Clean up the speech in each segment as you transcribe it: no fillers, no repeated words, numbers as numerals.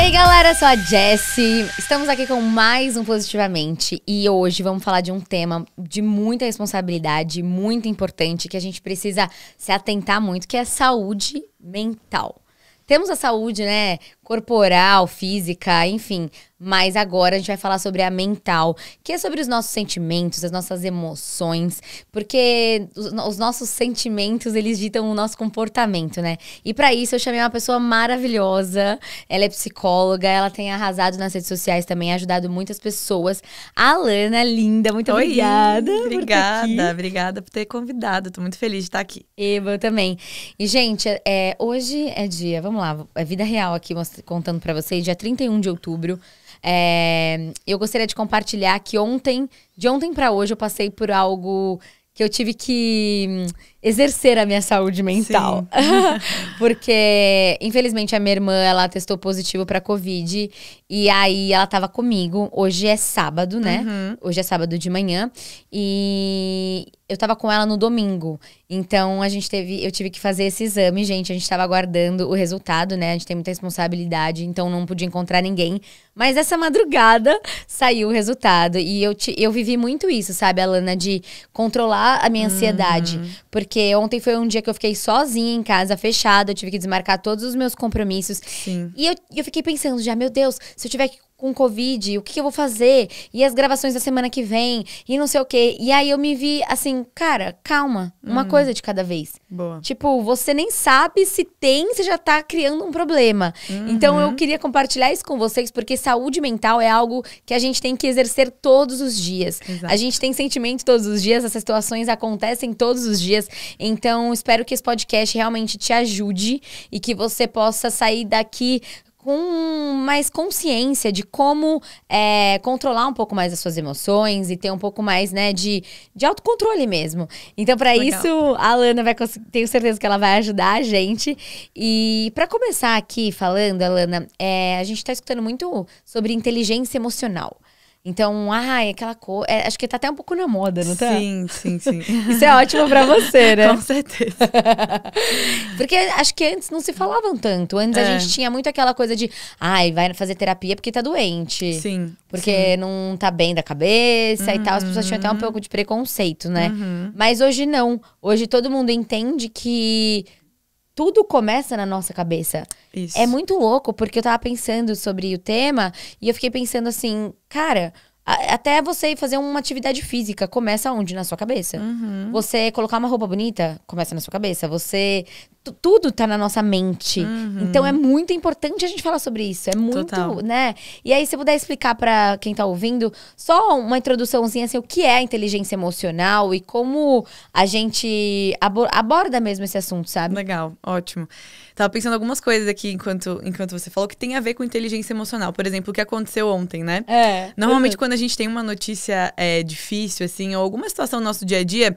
aí, galera, eu sou a Jessie. Estamos aqui com mais um Positivamente. E hoje vamos falar de um tema de muita responsabilidade, muito importante, que a gente precisa se atentar muito, que é a saúde mental. Temos a saúde, né, corporal, física, enfim. Mas agora a gente vai falar sobre a mental, que é sobre os nossos sentimentos, as nossas emoções. Porque os nossos sentimentos, eles ditam o nosso comportamento, né? E pra isso eu chamei uma pessoa maravilhosa. Ela é psicóloga, ela tem arrasado nas redes sociais também, ajudado muitas pessoas. A Alana, linda, muito obrigada. Obrigada por ter convidado. Tô muito feliz de estar aqui. Eu também. E, gente, hoje é dia, vamos lá, é vida real aqui, contando pra vocês, dia 31 de outubro. Eu gostaria de compartilhar que de ontem pra hoje, eu passei por algo que eu tive que exercer a minha saúde mental. Porque, infelizmente, a minha irmã, ela testou positivo pra Covid. E aí, ela tava comigo. Hoje é sábado, né? Hoje é sábado de manhã. E eu tava com ela no domingo. Então, eu tive que fazer esse exame, gente. A gente tava aguardando o resultado, né? A gente tem muita responsabilidade, então não podia encontrar ninguém. Mas essa madrugada saiu o resultado. E eu vivi muito isso, sabe, Alana? De controlar a minha ansiedade. Porque ontem foi um dia que eu fiquei sozinha em casa, fechada. Eu tive que desmarcar todos os meus compromissos. Sim. E eu fiquei pensando já, meu Deus, se eu tiver com Covid, o que eu vou fazer? E as gravações da semana que vem? E não sei o quê. E aí eu me vi assim, cara, calma. Uma coisa de cada vez. Boa. Tipo, você nem sabe se tem, você já tá criando um problema. Então eu queria compartilhar isso com vocês, porque saúde mental é algo que a gente tem que exercer todos os dias. Exato. A gente tem sentimento todos os dias, essas situações acontecem todos os dias. Então, espero que esse podcast realmente te ajude e que você possa sair daqui com mais consciência de como controlar um pouco mais as suas emoções e ter um pouco mais, né, de autocontrole mesmo. Então, para isso, a Alana tenho certeza que ela vai ajudar a gente. E para começar aqui falando, Alana, a gente tá escutando muito sobre inteligência emocional. Então, aquela coisa. Acho que tá até um pouco na moda, não tá? Sim. Isso é ótimo pra você, né? Com certeza. Porque acho que antes não se falavam tanto. Antes a gente tinha muito aquela coisa de vai fazer terapia porque tá doente. Sim. Porque não tá bem da cabeça e tal. As pessoas tinham até um pouco de preconceito, né? Mas hoje não. Hoje todo mundo entende que tudo começa na nossa cabeça. Isso. É muito louco, porque eu tava pensando sobre o tema e eu fiquei pensando assim, cara, até você ir fazer uma atividade física, começa onde? Na sua cabeça. Você colocar uma roupa bonita, começa na sua cabeça. Tudo tá na nossa mente. Então é muito importante a gente falar sobre isso. É muito, Total. né? E aí, se você puder explicar pra quem tá ouvindo, só uma introduçãozinha, assim, o que é a inteligência emocional e como a gente aborda mesmo esse assunto, sabe? Legal, ótimo. Tava pensando algumas coisas aqui enquanto você falou que tem a ver com inteligência emocional. Por exemplo, o que aconteceu ontem, né? Normalmente, quando a gente tem uma notícia difícil, assim, ou alguma situação no nosso dia a dia,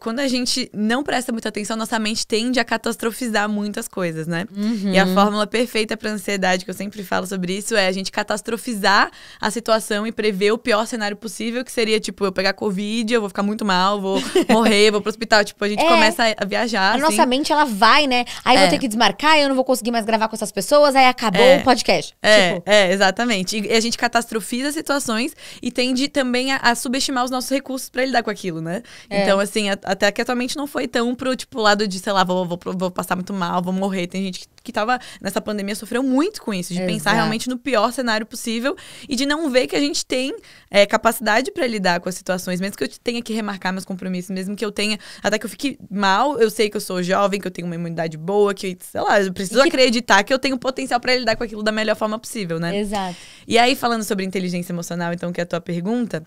quando a gente não presta muita atenção, nossa mente tende a catastrofizar muitas coisas, né? E a fórmula perfeita pra ansiedade, que eu sempre falo sobre isso, é a gente catastrofizar a situação e prever o pior cenário possível, que seria, tipo, eu pegar Covid, eu vou ficar muito mal, vou morrer, vou pro hospital. Tipo, a gente começa a viajar, A nossa mente, ela vai, né? Aí vou ter que desmarcar, eu não vou conseguir mais gravar com essas pessoas, aí acabou o podcast. Exatamente. E a gente catastrofiza situações e tende também a subestimar os nossos recursos pra lidar com aquilo, né? Então, assim, até que a tua mente não foi tão pro, tipo, lado de, sei lá, vou passar muito mal, vou morrer. Tem gente que tava nessa pandemia sofreu muito com isso, de pensar realmente no pior cenário possível e de não ver que a gente tem capacidade pra lidar com as situações, mesmo que eu tenha que remarcar meus compromissos, mesmo que eu tenha, até que eu fique mal, eu sei que eu sou jovem, que eu tenho uma imunidade boa, que, sei lá, eu preciso acreditar que eu tenho potencial pra lidar com aquilo da melhor forma possível, né? Exato. E aí, falando sobre inteligência emocional, então, que é a tua pergunta,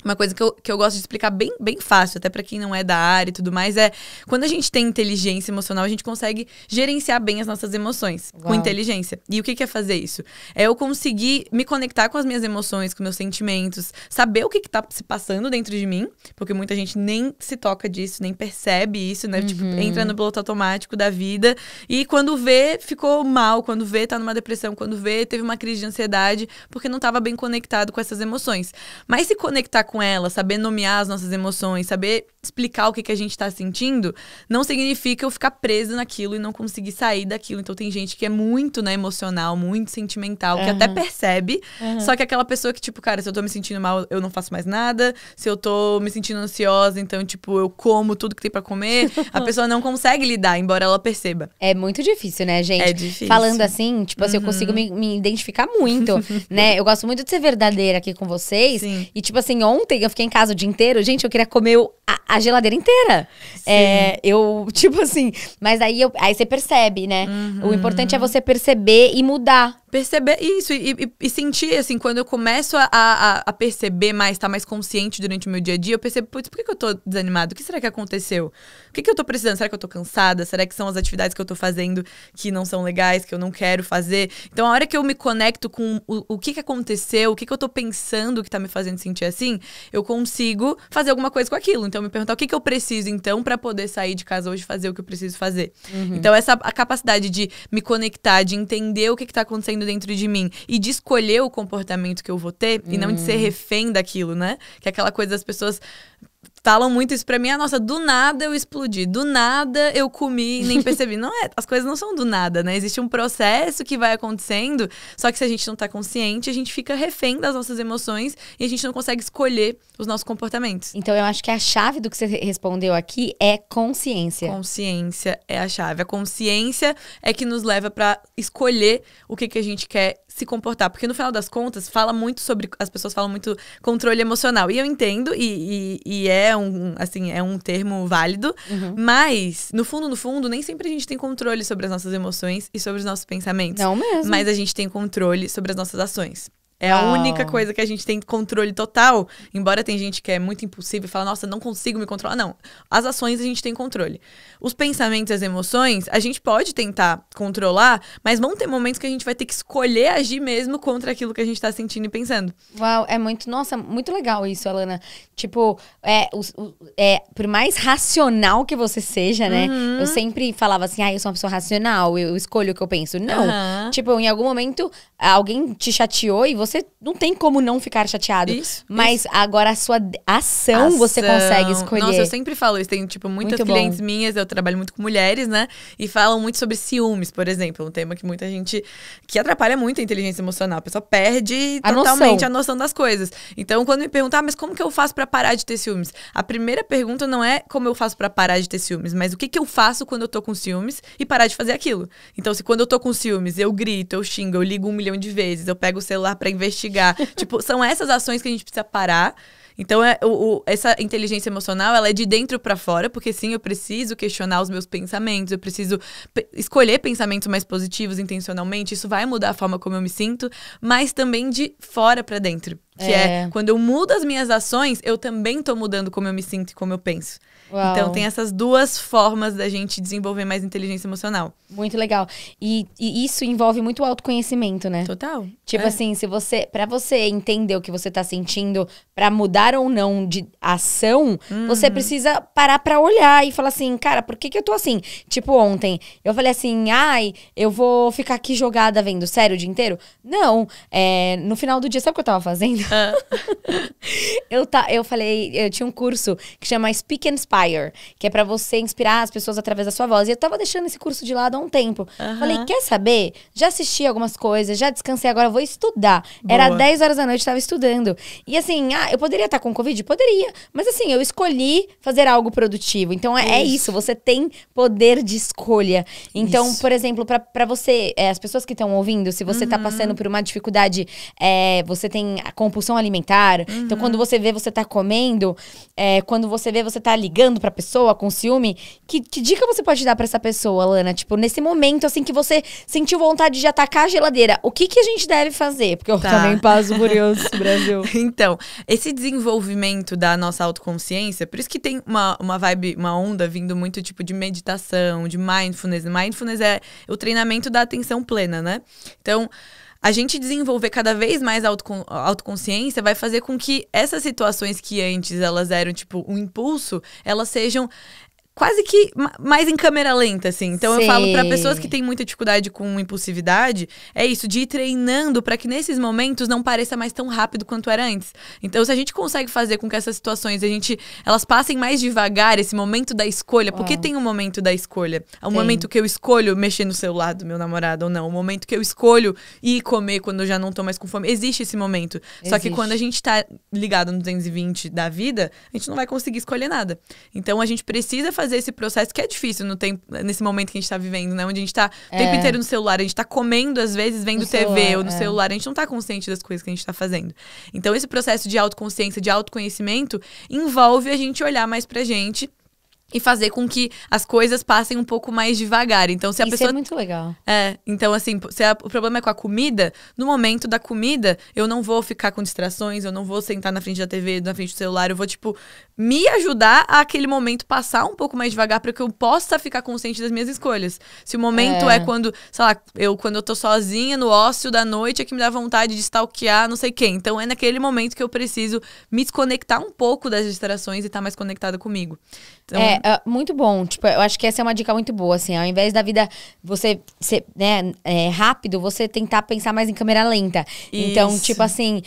uma coisa que eu gosto de explicar bem fácil, até pra quem não é da área e tudo mais, é quando a gente tem inteligência emocional, a gente consegue gerenciar bem as nossas emoções com inteligência. E o que é fazer isso? É eu conseguir me conectar com as minhas emoções, com meus sentimentos, saber o que tá se passando dentro de mim, porque muita gente nem se toca disso, nem percebe isso, né? Tipo, entra no piloto automático da vida e quando vê, ficou mal, quando vê, tá numa depressão, quando vê, teve uma crise de ansiedade, porque não tava bem conectado com essas emoções. Mas se conectar com ela, saber nomear as nossas emoções, saber explicar o que a gente tá sentindo, não significa eu ficar preso naquilo e não conseguir sair daquilo. Então tem gente que é muito, né, emocional, muito sentimental, que até percebe, só que aquela pessoa que, tipo, cara, se eu tô me sentindo mal, eu não faço mais nada. Se eu tô me sentindo ansiosa, então, tipo, eu como tudo que tem pra comer. A pessoa não consegue lidar, embora ela perceba. É muito difícil, né, gente? É difícil. Falando assim, tipo assim, eu consigo me identificar muito, né? Eu gosto muito de ser verdadeira aqui com vocês. Sim. E, tipo assim, ontem eu fiquei em casa o dia inteiro. Gente, eu queria comer a geladeira inteira. Eu, tipo assim... Mas aí você percebe, né? O importante é você perceber e mudar. Perceber isso e sentir, assim, quando eu começo a perceber mais, tá mais consciente durante o meu dia a dia, eu percebo, putz, por que eu tô desanimado? O que será que aconteceu? O que eu tô precisando? Será que eu tô cansada? Será que são as atividades que eu tô fazendo que não são legais, que eu não quero fazer? Então, a hora que eu me conecto com o que aconteceu, o que eu tô pensando que tá me fazendo sentir assim, eu consigo fazer alguma coisa com aquilo. Então, me perguntar o que eu preciso, então, pra poder sair de casa hoje e fazer o que eu preciso fazer. Então, a capacidade de me conectar, de entender o que tá acontecendo dentro de mim e de escolher o comportamento que eu vou ter e não de ser refém daquilo, né? Que é aquela coisa das pessoas falam muito isso pra mim. Nossa, do nada eu explodi, do nada eu comi e nem percebi. Não é, as coisas não são do nada, né? Existe um processo que vai acontecendo, só que se a gente não tá consciente, a gente fica refém das nossas emoções e a gente não consegue escolher os nossos comportamentos. Então, eu acho que a chave do que você respondeu aqui é consciência. Consciência é a chave. A consciência é que nos leva pra escolher o que a gente quer se comportar. Porque no final das contas, as pessoas falam muito controle emocional. E eu entendo, e é um termo válido, mas, no fundo, nem sempre a gente tem controle sobre as nossas emoções e sobre os nossos pensamentos. Não mesmo. Mas a gente tem controle sobre as nossas ações. É a única coisa que a gente tem controle total. Embora tem gente que é muito impulsiva e fala, nossa, não consigo me controlar. Não, as ações a gente tem controle. Os pensamentos e as emoções, a gente pode tentar controlar, mas vão ter momentos que a gente vai ter que escolher agir mesmo contra aquilo que a gente tá sentindo e pensando. Uau, nossa, muito legal isso, Alana. Tipo, por mais racional que você seja, né? Eu sempre falava assim, eu sou uma pessoa racional, eu escolho o que eu penso. Não, tipo, em algum momento, alguém te chateou e você não tem como não ficar chateado. Mas agora a sua ação você consegue escolher. Nossa, eu sempre falo isso. Tem, tipo, muitas clientes minhas, eu trabalho muito com mulheres, né? E falam muito sobre ciúmes, por exemplo. Um tema que muita gente... que atrapalha muito a inteligência emocional. A pessoa perde totalmente a noção das coisas. Então, quando me perguntam, mas como que eu faço pra parar de ter ciúmes? A primeira pergunta não é como eu faço pra parar de ter ciúmes, mas o que eu faço quando eu tô com ciúmes e parar de fazer aquilo. Então, se quando eu tô com ciúmes, eu grito, eu xingo, eu ligo 1 milhão de vezes, eu pego o celular pra investigar. Tipo, são essas ações que a gente precisa parar. Então, essa inteligência emocional, ela é de dentro pra fora, porque sim, eu preciso questionar os meus pensamentos, eu preciso escolher pensamentos mais positivos intencionalmente, isso vai mudar a forma como eu me sinto, mas também de fora pra dentro. Que é quando eu mudo as minhas ações, eu também tô mudando como eu me sinto e como eu penso. Uau. Então, tem essas duas formas da gente desenvolver mais inteligência emocional. Muito legal. E isso envolve muito autoconhecimento, né? Total. Tipo assim, pra você entender o que você tá sentindo, pra mudar ou não de ação, você precisa parar pra olhar e falar assim, cara, por que eu tô assim? Tipo, ontem, eu falei assim, eu vou ficar aqui jogada vendo série o dia inteiro? Não. No final do dia, sabe o que eu tava fazendo? Eu falei, eu tinha um curso que chama Speak and Inspire, que é pra você inspirar as pessoas através da sua voz. E eu tava deixando esse curso de lado há um tempo. Falei, quer saber? Já assisti algumas coisas, já descansei, agora eu vou estudar. Boa. Era 10 horas da noite, tava estudando. E assim, eu poderia estar com Covid? Poderia. Mas assim, eu escolhi fazer algo produtivo. Então é isso, você tem poder de escolha. Então, por exemplo, pra você, as pessoas que estão ouvindo, se você tá passando por uma dificuldade, você tem a compulsão alimentar. Então, quando você vê, você tá comendo. Quando você vê, você tá ligando pra pessoa com ciúme. Que dica você pode dar pra essa pessoa, Lana? Tipo, nesse momento, assim, que você sentiu vontade de atacar a geladeira, o que a gente deve fazer? Porque eu também passo por isso, Brasil. Então, esse desenvolvimento da nossa autoconsciência, por isso que tem uma vibe, uma onda vindo muito tipo de meditação, de mindfulness. Mindfulness é o treinamento da atenção plena, né? Então, a gente desenvolver cada vez mais autoconsciência vai fazer com que essas situações que antes elas eram tipo um impulso, elas sejam quase que mais em câmera lenta, assim. Então eu falo pra pessoas que Sei. têm muita dificuldade com impulsividade, é isso, de ir treinando pra que nesses momentos não pareça mais tão rápido quanto era antes. Então se a gente consegue fazer com que essas situações, elas passem mais devagar, esse momento da escolha, porque tem um momento da escolha. É o momento que eu escolho mexer no celular do meu namorado ou não, o momento que eu escolho ir comer quando eu já não tô mais com fome. Existe esse momento. Só que quando a gente tá ligado no 220 da vida, a gente não vai conseguir escolher nada. Então a gente precisa fazer esse processo que é difícil nesse momento que a gente tá vivendo, né? Onde a gente tá o tempo inteiro no celular, a gente tá comendo, às vezes, vendo No TV celular, ou no celular, a gente não tá consciente das coisas que a gente tá fazendo. Então esse processo de autoconsciência, de autoconhecimento, envolve a gente olhar mais pra gente e fazer com que as coisas passem um pouco mais devagar. Então, se a Isso pessoa... é muito legal. Então assim, o problema é com a comida, no momento da comida, eu não vou ficar com distrações, eu não vou sentar na frente da TV, na frente do celular, eu vou, tipo, me ajudar a aquele momento passar um pouco mais devagar para que eu possa ficar consciente das minhas escolhas. Se o momento é quando, sei lá, quando eu tô sozinha no ócio da noite, é que me dá vontade de stalkear não sei quem. Então, é naquele momento que eu preciso me desconectar um pouco das distrações e estar mais conectada comigo. Então, muito bom. Tipo, eu acho que essa é uma dica muito boa, assim. Ao invés da vida você ser, né, rápido, você tentar pensar mais em câmera lenta. Então, Isso. tipo assim...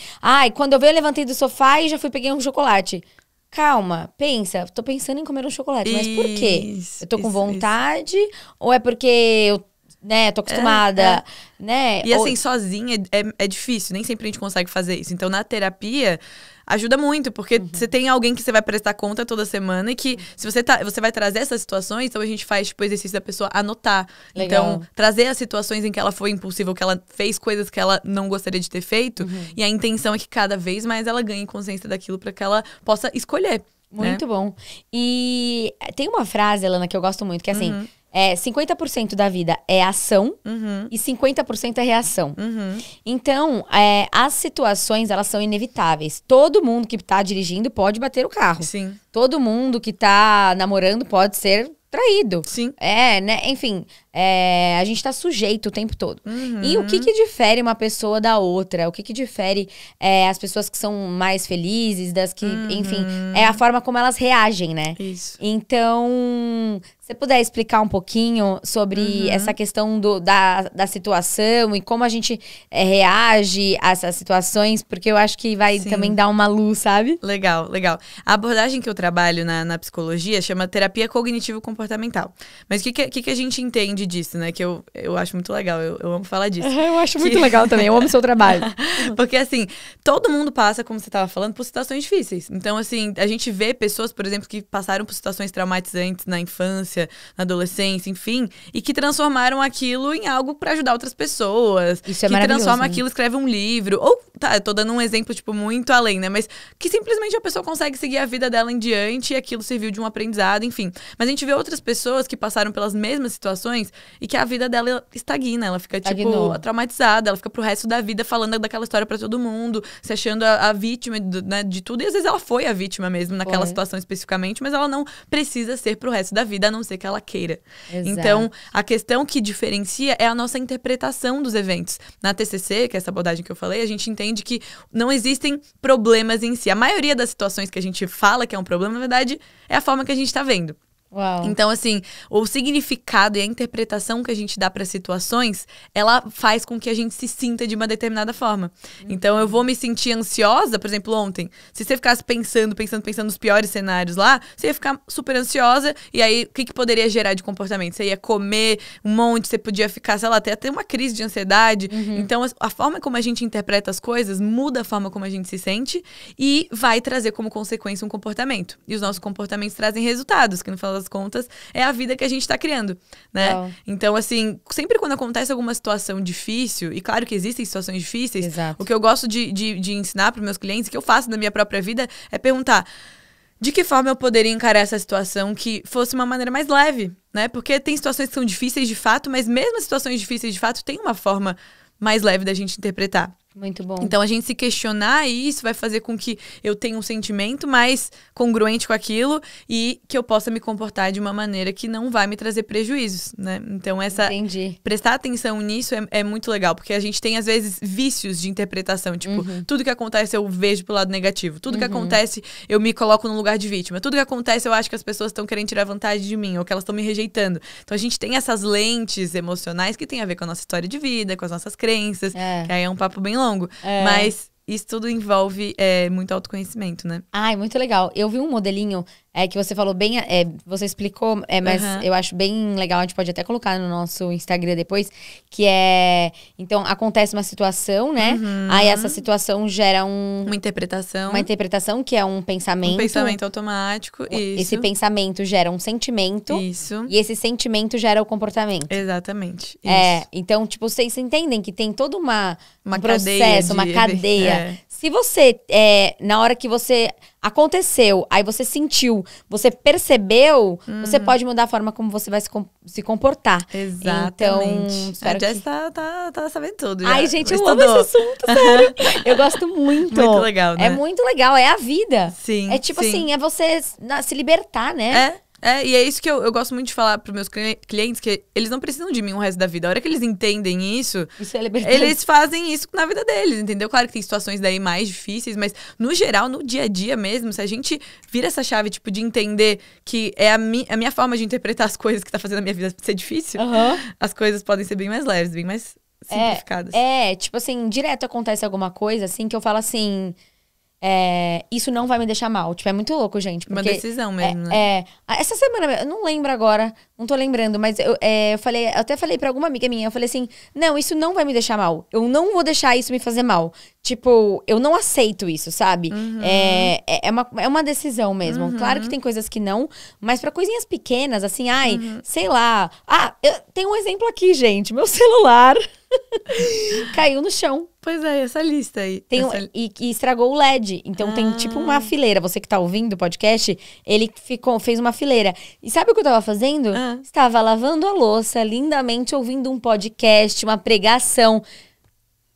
quando eu levantei do sofá e já fui peguei um chocolate. Calma, pensa. Tô pensando em comer um chocolate, mas por quê? Eu tô com vontade? Ou é porque eu, né, tô acostumada, né? E assim, sozinha é difícil. Nem sempre a gente consegue fazer isso. Então, na terapia... ajuda muito, porque você tem alguém que você vai prestar conta toda semana e que se você vai trazer essas situações, então a gente faz, tipo, o exercício da pessoa anotar. Legal. Então, trazer as situações em que ela foi impulsiva, ou que ela fez coisas que ela não gostaria de ter feito. E a intenção é que cada vez mais ela ganhe consciência daquilo para que ela possa escolher. Muito bom. E tem uma frase, Elana, que eu gosto muito, que é assim... 50% da vida é ação e 50% é reação. Então, as situações, elas são inevitáveis. Todo mundo que tá dirigindo pode bater o carro. Sim. Todo mundo que tá namorando pode ser traído. Sim. Né? Enfim, a gente tá sujeito o tempo todo. E o que difere uma pessoa da outra? O que difere as pessoas que são mais felizes, das que, enfim, é a forma como elas reagem, né? Isso. Então, se você puder explicar um pouquinho sobre essa questão da situação e como a gente reage a essas situações, porque eu acho que vai também dar uma luz, sabe? Legal, legal. A abordagem que eu trabalho na psicologia chama terapia cognitivo-comportamental. Mas o que a gente entende disso, né? Que eu acho muito legal, eu amo falar disso. Eu acho muito legal também, eu amo o seu trabalho. Porque, assim, todo mundo passa, como você estava falando, por situações difíceis. Então, assim, a gente vê pessoas, por exemplo, que passaram por situações traumatizantes na infância, na adolescência, enfim, e que transformaram aquilo em algo para ajudar outras pessoas. Isso é que maravilhoso, transforma né? aquilo, escreve um livro. Ou, eu tô dando um exemplo, tipo, muito além, né? Mas que simplesmente a pessoa consegue seguir a vida dela em diante e aquilo serviu de um aprendizado, enfim. Mas a gente vê outras pessoas que passaram pelas mesmas situações e que a vida dela estagna, ela fica, tipo, traumatizada, ela fica pro resto da vida falando daquela história pra todo mundo, se achando a vítima né, de tudo. E às vezes ela foi a vítima mesmo naquela situação especificamente, mas ela não precisa ser pro resto da vida, a não ser que ela queira. Exato. Então, a questão que diferencia é a nossa interpretação dos eventos. Na TCC, que é essa abordagem que eu falei, a gente entende que não existem problemas em si. A maioria das situações que a gente fala que é um problema, na verdade, é a forma que a gente tá vendo. Uau. Então, assim, o significado e a interpretação que a gente dá para situações, ela faz com que a gente se sinta de uma determinada forma. Então, eu vou me sentir ansiosa, por exemplo, ontem. Se você ficasse pensando nos piores cenários lá, você ia ficar super ansiosa. E aí, o que poderia gerar de comportamento? Você ia comer um monte, você podia ficar, sei lá, até ter uma crise de ansiedade. Então, a forma como a gente interpreta as coisas muda a forma como a gente se sente e vai trazer como consequência um comportamento. E os nossos comportamentos trazem resultados, que no final das contas é a vida que a gente tá criando, né? Wow. Então, assim, sempre quando acontece alguma situação difícil, e claro que existem situações difíceis, Exato. o que eu gosto de ensinar para meus clientes, que eu faço na minha própria vida, é perguntar: de que forma eu poderia encarar essa situação que fosse uma maneira mais leve, né? Porque tem situações que são difíceis de fato, mas mesmo as situações difíceis de fato tem uma forma mais leve da gente interpretar. Muito bom. Então, a gente se questionar isso vai fazer com que eu tenha um sentimento mais congruente com aquilo e que eu possa me comportar de uma maneira que não vai me trazer prejuízos, né? Então, prestar atenção nisso é muito legal, porque a gente tem, às vezes, vícios de interpretação. Tipo, tudo que acontece eu vejo pro lado negativo. Tudo que acontece eu me coloco no lugar de vítima. Tudo que acontece eu acho que as pessoas estão querendo tirar vantagem de mim ou que elas estão me rejeitando. Então, a gente tem essas lentes emocionais que tem a ver com a nossa história de vida, com as nossas crenças, que aí é um papo bem longo. Mas isso tudo envolve muito autoconhecimento, né? Ai, muito legal. Eu vi um modelinho que você falou bem, você explicou, mas eu acho bem legal, a gente pode até colocar no nosso Instagram depois, que então, acontece uma situação, né? Aí essa situação gera uma interpretação. Uma interpretação, que é um pensamento. Um pensamento automático, isso. Esse pensamento gera um sentimento. Isso. E esse sentimento gera o comportamento. Exatamente. Isso. Então, tipo, vocês entendem que tem todo um cadeia processo, uma cadeia. Se você, na hora que você aconteceu, aí você sentiu, você percebeu, você pode mudar a forma como você vai se comportar. Exatamente. Então, a Jess tá sabendo tudo. Ai, gente, eu amo esse assunto, sério. Eu gosto muito. Muito legal, né? É muito legal, é a vida. Sim, é tipo assim, é você se libertar, né? E é isso que eu gosto muito de falar pros meus clientes, que eles não precisam de mim o resto da vida. A hora que eles entendem isso é libertador. Eles fazem isso na vida deles, entendeu? Claro que tem situações daí mais difíceis, mas no geral, no dia a dia mesmo, se a gente vira essa chave, tipo, de entender que é a minha forma de interpretar as coisas que tá fazendo a minha vida ser difícil, as coisas podem ser bem mais leves, bem mais simplificadas. Tipo assim, direto acontece alguma coisa, assim, que eu falo assim... isso não vai me deixar mal. Tipo, é muito louco, gente. Porque, uma decisão mesmo, né? Essa semana, eu não lembro agora, não tô lembrando, mas eu até falei pra alguma amiga minha, eu falei assim, não, isso não vai me deixar mal. Eu não vou deixar isso me fazer mal. Tipo, eu não aceito isso, sabe? É uma decisão mesmo. Claro que tem coisas que não, mas pra coisinhas pequenas, assim, sei lá. Eu tenho um exemplo aqui, gente. Meu celular caiu no chão. Pois é, essa lista aí. E estragou o LED. Então tem tipo uma fileira. Você que tá ouvindo o podcast, ele fez uma fileira. E sabe o que eu tava fazendo? Estava lavando a louça, lindamente ouvindo um podcast, uma pregação.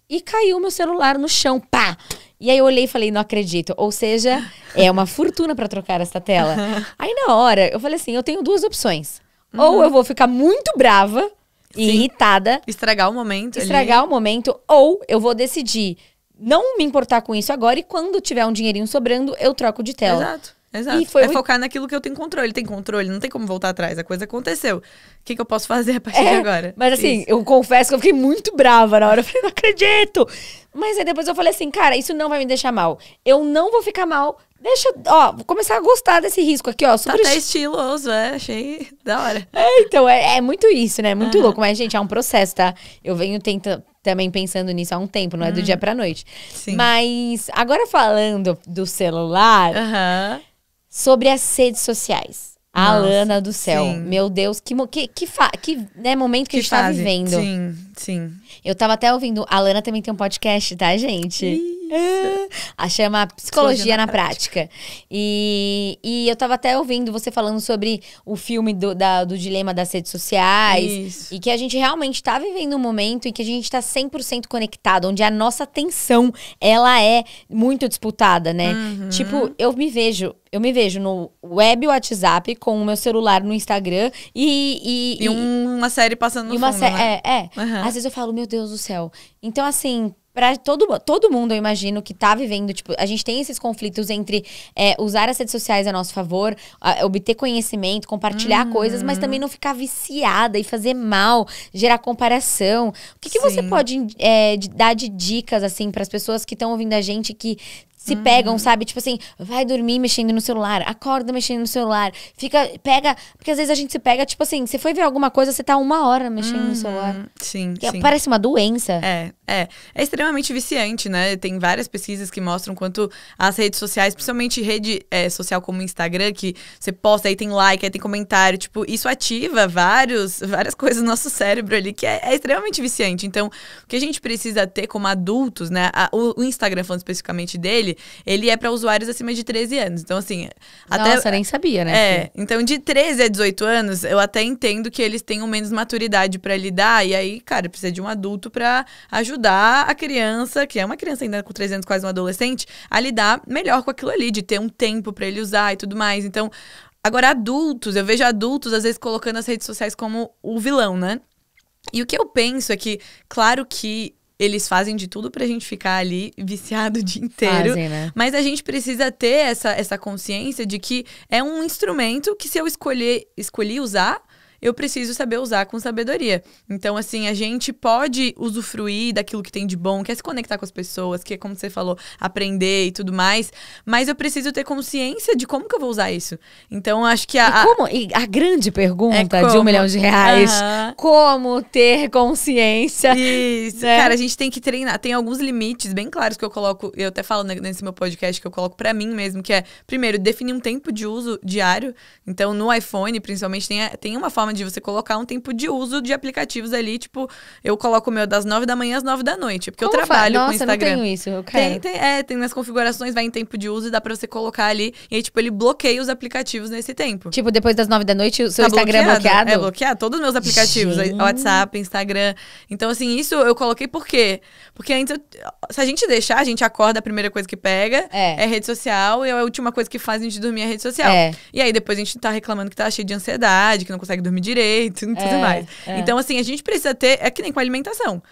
E caiu meu celular no chão, pá! E aí eu olhei e falei, não acredito. Ou seja, é uma fortuna pra trocar essa tela. Aí na hora, eu falei assim, eu tenho duas opções. Ou eu vou ficar muito brava e irritada. Estragar o momento. Estragar o momento. Ou eu vou decidir não me importar com isso agora e quando tiver um dinheirinho sobrando, eu troco de tela. Exato. E foi focar naquilo que eu tenho controle. Tem controle, não tem como voltar atrás. A coisa aconteceu. O que eu posso fazer a partir de agora? Mas assim, eu confesso que eu fiquei muito brava na hora. Eu falei, não acredito! Mas aí depois eu falei assim, cara, isso não vai me deixar mal. Eu não vou ficar mal. Vou começar a gostar desse risco aqui, ó. Tá até estiloso, achei da hora. Então, é muito isso, né? Muito louco. Mas, gente, é um processo, tá? Eu venho também pensando nisso há um tempo, não é do dia pra noite. Sim. Mas, agora falando do celular, sobre as redes sociais. A Alana do céu. Sim. Meu Deus, que momento que a gente tá vivendo. Sim. Eu tava até ouvindo. A Alana também tem um podcast, tá, gente? Isso. Chama Psicologia na Prática. E eu tava até ouvindo você falando sobre o filme do dilema das redes sociais. Isso. E que a gente realmente tá vivendo um momento em que a gente tá 100% conectado, onde a nossa atenção, ela é muito disputada, né? Tipo, eu me vejo no web WhatsApp com o meu celular no Instagram e uma série passando no fundo, né? Às vezes eu falo, meu Deus do céu. Então, assim, pra todo mundo, eu imagino, que tá vivendo, tipo, a gente tem esses conflitos entre usar as redes sociais a nosso favor, obter conhecimento, compartilhar coisas, mas também não ficar viciada e fazer mal, gerar comparação. O que você pode dar de dicas, assim, pras pessoas que estão ouvindo a gente, que se pegam, sabe? Tipo assim, vai dormir mexendo no celular, acorda mexendo no celular, pega... Porque às vezes a gente se pega, tipo assim, você foi ver alguma coisa, você tá 1 hora mexendo no celular. Sim. Parece uma doença. É extremamente viciante, né? Tem várias pesquisas que mostram quanto as redes sociais, principalmente rede social como o Instagram, que você posta, aí tem like, aí tem comentário, tipo, isso ativa várias coisas no nosso cérebro ali, que é extremamente viciante. Então, o que a gente precisa ter como adultos, né? O Instagram, falando especificamente dele, dele, ele é para usuários acima de 13 anos. Então, assim... Nossa, nem sabia, né? Então de 13 a 18 anos, eu até entendo que eles tenham menos maturidade para lidar. E aí, cara, precisa de um adulto para ajudar a criança, que é uma criança ainda com 13 anos, quase um adolescente, a lidar melhor com aquilo ali, de ter um tempo para ele usar e tudo mais. Então, agora adultos, eu vejo adultos às vezes colocando as redes sociais como o vilão, né? E o que eu penso é que, claro que eles fazem de tudo pra gente ficar ali viciado o dia inteiro. Fazem, né? Mas a gente precisa ter essa consciência de que é um instrumento que, se eu escolhi usar, eu preciso saber usar com sabedoria. Então, assim, a gente pode usufruir daquilo que tem de bom, que é se conectar com as pessoas, que é, como você falou, aprender e tudo mais. Mas eu preciso ter consciência de como que eu vou usar isso. Então, acho que E a grande pergunta de R$1 milhão, como ter consciência? Isso, né? Cara, a gente tem que treinar. Tem alguns limites bem claros que eu coloco, eu até falo nesse meu podcast, que eu coloco pra mim mesmo, que é, primeiro, definir um tempo de uso diário. Então, no iPhone, principalmente, tem uma forma de você colocar um tempo de uso de aplicativos ali, tipo, eu coloco o meu das 9 da manhã às 9 da noite, porque como eu trabalho com o Instagram. Instagram. Nossa, não tenho isso, eu quero. Tem nas configurações, vai em tempo de uso e dá pra você colocar ali, e aí, tipo, ele bloqueia os aplicativos nesse tempo. Tipo, depois das 9 da noite, o seu Instagram é bloqueado? É bloqueado, todos os meus aplicativos, WhatsApp, Instagram. Então, assim, isso eu coloquei por quê? Porque antes, se a gente deixar, a gente acorda, a primeira coisa que pega é rede social, e a última coisa que faz a gente dormir é rede social. E aí, depois a gente tá reclamando que tá cheio de ansiedade, que não consegue dormir direito, e tudo mais. Então, assim, a gente precisa ter... É que nem com a alimentação.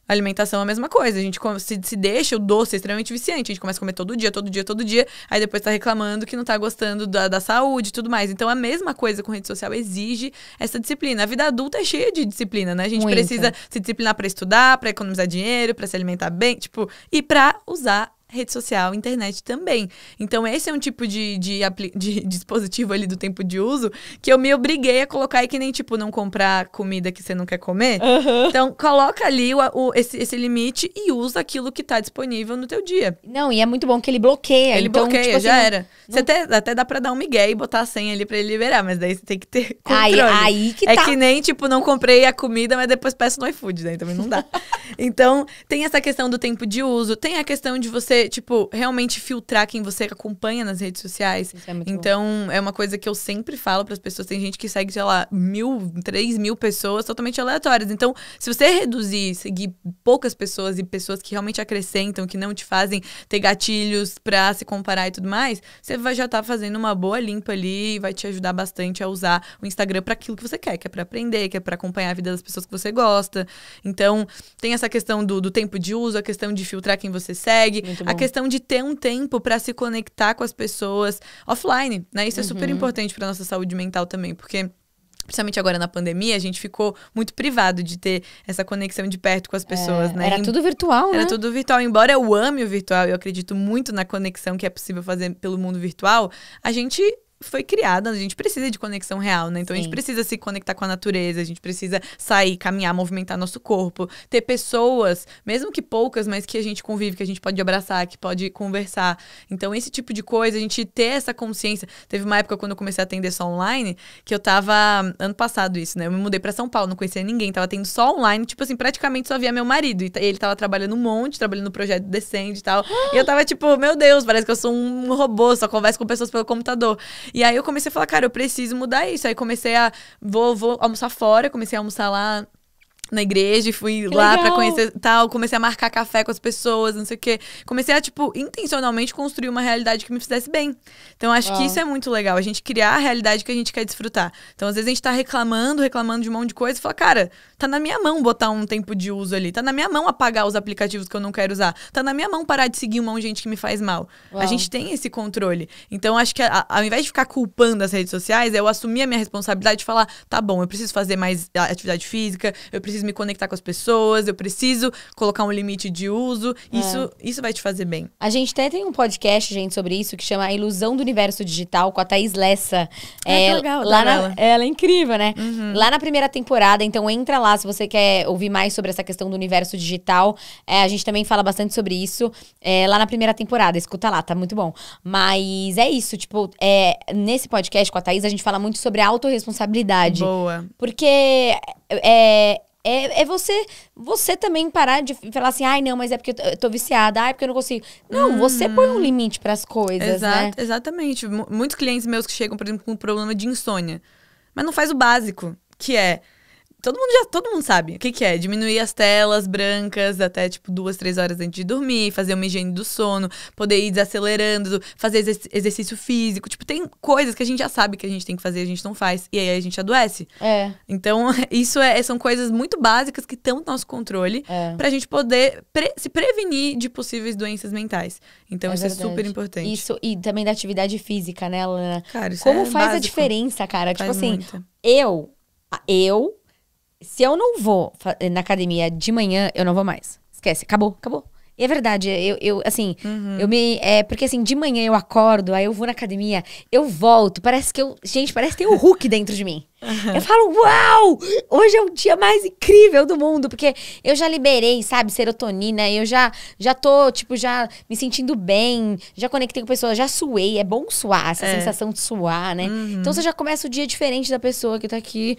A alimentação é a mesma coisa. A gente se deixa o doce extremamente viciante. A gente começa a comer todo dia. Aí depois tá reclamando que não tá gostando da saúde e tudo mais. Então, a mesma coisa com rede social exige essa disciplina. A vida adulta é cheia de disciplina, né? A gente precisa se disciplinar pra estudar, pra economizar dinheiro, pra se alimentar bem, tipo... E pra usar rede social, internet também. Então, esse é um tipo de dispositivo ali do tempo de uso que eu me obriguei a colocar aí, que nem, tipo, não comprar comida que você não quer comer. Então, coloca ali esse limite e usa aquilo que tá disponível no teu dia. Não, e é muito bom que ele bloqueia. Ele então, bloqueia, tipo, já assim, era. Você até dá pra dar um migué e botar a senha ali pra ele liberar, mas daí você tem que ter controle. Aí que tá. É que nem, tipo, não comprei a comida, mas depois peço no iFood, daí também não dá. Então, tem essa questão do tempo de uso, tem a questão de você, tipo, realmente filtrar quem você acompanha nas redes sociais. Isso é muito então, é uma coisa que eu sempre falo pras pessoas. Tem gente que segue, sei lá, 3.000 pessoas totalmente aleatórias. Então, se você reduzir, seguir poucas pessoas e pessoas que realmente acrescentam, que não te fazem ter gatilhos pra se comparar e tudo mais, você vai já estar fazendo uma boa limpa ali e vai te ajudar bastante a usar o Instagram pra aquilo que você quer, que é pra aprender, que é pra acompanhar a vida das pessoas que você gosta. Então, tem essa questão do tempo de uso, a questão de filtrar quem você segue, a questão de ter um tempo pra se conectar com as pessoas offline, né? Isso é super importante pra nossa saúde mental também, porque principalmente agora na pandemia, a gente ficou muito privado de ter essa conexão de perto com as pessoas, né? Era tudo virtual, né? Era tudo virtual. Embora eu ame o virtual, eu acredito muito na conexão que é possível fazer pelo mundo virtual, a gente foi criada, a gente precisa de conexão real, né? Então a gente precisa se conectar com a natureza, a gente precisa sair, caminhar, movimentar nosso corpo, ter pessoas, mesmo que poucas, mas que a gente convive, que a gente pode abraçar, que pode conversar. Então esse tipo de coisa, a gente ter essa consciência. Teve uma época quando eu comecei a atender só online, que eu tava, ano passado isso, né? Eu me mudei pra São Paulo, não conhecia ninguém, tava atendendo só online, tipo assim, praticamente só via meu marido. E ele tava trabalhando um monte, trabalhando no projeto Descende e tal. E eu tava tipo, meu Deus, parece que eu sou um robô, só converso com pessoas pelo computador. E aí eu comecei a falar, cara, eu preciso mudar isso. Aí comecei vou almoçar fora, comecei a almoçar lá na igreja e fui lá pra conhecer tal, comecei a marcar café com as pessoas, não sei o quê. Comecei a, tipo, intencionalmente construir uma realidade que me fizesse bem. Então, acho que isso é muito legal, a gente criar a realidade que a gente quer desfrutar. Então, às vezes a gente tá reclamando de um monte de coisa e fala, cara, tá na minha mão botar um tempo de uso ali, tá na minha mão apagar os aplicativos que eu não quero usar, tá na minha mão parar de seguir um monte de gente que me faz mal. A gente tem esse controle. Então, acho que ao invés de ficar culpando as redes sociais, eu assumir a minha responsabilidade de falar, tá bom, eu preciso fazer mais atividade física, eu preciso me conectar com as pessoas, eu preciso colocar um limite de uso. Isso vai te fazer bem. A gente até tem um podcast, gente, sobre isso, que chama A Ilusão do Universo Digital, com a Thaís Lessa. Que legal, ela é incrível, né? Lá na primeira temporada, então entra lá se você quer ouvir mais sobre essa questão do universo digital. A gente também fala bastante sobre isso lá na primeira temporada. Escuta lá, tá muito bom. Mas é isso, tipo, nesse podcast com a Thaís, a gente fala muito sobre a autorresponsabilidade. Boa. Porque É você também parar de falar assim, ai, não, mas é porque eu tô viciada, ai, porque eu não consigo. Não, você põe um limite pras coisas, né? Exatamente. Muitos clientes meus que chegam, por exemplo, com um problema de insônia, mas não faz o básico, que é... Todo mundo sabe o que é. Diminuir as telas brancas até, tipo, 2, 3 horas antes de dormir, fazer uma higiene do sono, poder ir desacelerando, fazer exercício físico. Tipo, tem coisas que a gente já sabe que a gente tem que fazer, a gente não faz. E aí a gente adoece. Então, isso são coisas muito básicas que estão no nosso controle pra gente poder se prevenir de possíveis doenças mentais. Então, isso verdade. É super importante. Isso, e também da atividade física, né, Lana? Cara, isso como é faz básico. a diferença, cara? Faz tipo assim, muita. se eu não vou na academia de manhã, eu não vou mais. Esquece, acabou. E é verdade, porque assim, de manhã eu acordo, aí eu vou na academia, eu volto, parece que tem um Hulk dentro de mim. Eu falo, uau, hoje é o dia mais incrível do mundo, porque eu já liberei, sabe, serotonina, eu já tô, tipo, já me sentindo bem, já conectei com pessoas, já suei, é bom suar, essa sensação de suar, né? Então você já começa o dia diferente da pessoa que tá aqui,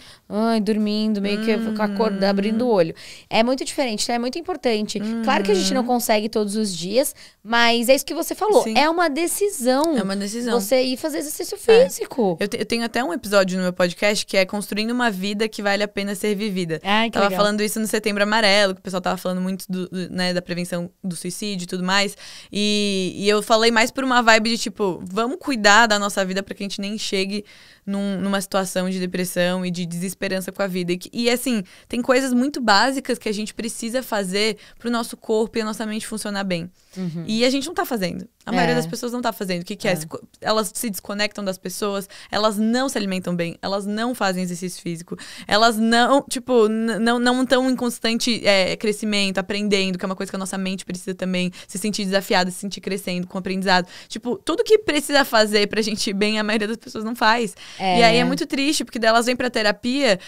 dormindo, meio que com a cor, abrindo o olho. É muito diferente, então é muito importante. Claro que a gente não consegue todos os dias, mas é isso que você falou, Sim. é uma decisão. É uma decisão. Você ir fazer exercício físico. Eu tenho até um episódio no meu podcast que é Construindo uma Vida que Vale a Pena Ser Vivida. Ai, que tava legal. falando isso no Setembro Amarelo, que o pessoal tava falando muito né, da prevenção do suicídio e tudo mais. E eu falei mais por uma vibe de tipo, vamos cuidar da nossa vida pra que a gente nem chegue numa situação de depressão e de desesperança com a vida. E assim, tem coisas muito básicas que a gente precisa fazer pro nosso corpo e a nossa mente funcionar bem. E a gente não tá fazendo. A maioria das pessoas não tá fazendo. O que é? Elas se desconectam das pessoas, elas não se alimentam bem, elas não fazem exercício físico, elas não, tipo, não estão em constante crescimento, aprendendo, que é uma coisa que a nossa mente precisa também, se sentir desafiada, se sentir crescendo, com aprendizado. Tipo, tudo que precisa fazer pra gente ir bem, a maioria das pessoas não faz. E aí é muito triste, porque daí elas vêm pra terapia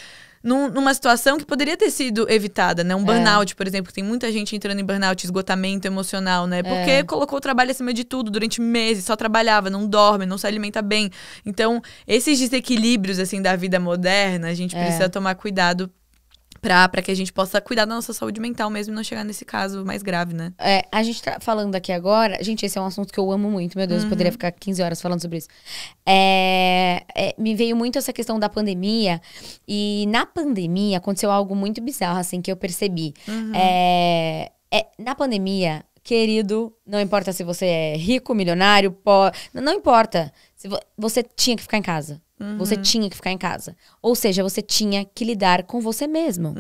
numa situação que poderia ter sido evitada, né? Um burnout, por exemplo, que tem muita gente entrando em burnout, esgotamento emocional, né? Porque colocou o trabalho acima de tudo durante meses, só trabalhava, não dorme, não se alimenta bem. Então, esses desequilíbrios, assim, da vida moderna, a gente precisa tomar cuidado pra que a gente possa cuidar da nossa saúde mental mesmo e não chegar nesse caso mais grave, né? A gente tá falando aqui agora... Gente, esse é um assunto que eu amo muito. Meu Deus, eu poderia ficar 15 horas falando sobre isso. Me veio muito essa questão da pandemia. E na pandemia aconteceu algo muito bizarro, assim, que eu percebi. Na pandemia, querido, não importa se você é rico, milionário, não importa. Você tinha que ficar em casa. Você tinha que ficar em casa. Ou seja, você tinha que lidar com você mesmo.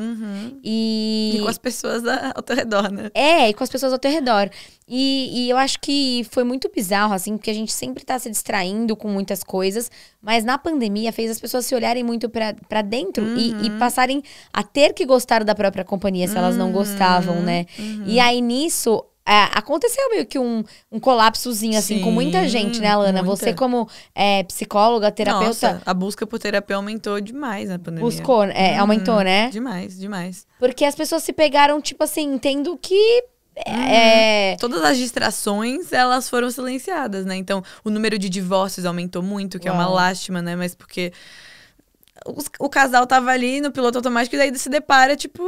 E com as pessoas ao teu redor, né? E com as pessoas ao teu redor. E eu acho que foi muito bizarro, assim, porque a gente sempre tá se distraindo com muitas coisas, mas na pandemia fez as pessoas se olharem muito pra dentro e passarem a ter que gostar da própria companhia se elas não gostavam, né? E aí nisso... aconteceu meio que um colapsozinho, assim, com muita gente, né, Lana? Muita. Você como psicóloga, terapeuta... Nossa, a busca por terapia aumentou demais na pandemia. Buscou, aumentou, né? Demais. Porque as pessoas se pegaram, tipo assim, tendo que... Todas as distrações, elas foram silenciadas, né? Então, o número de divórcios aumentou muito, que é uma lástima, né? Mas porque... O casal tava ali no piloto automático e daí se depara, tipo,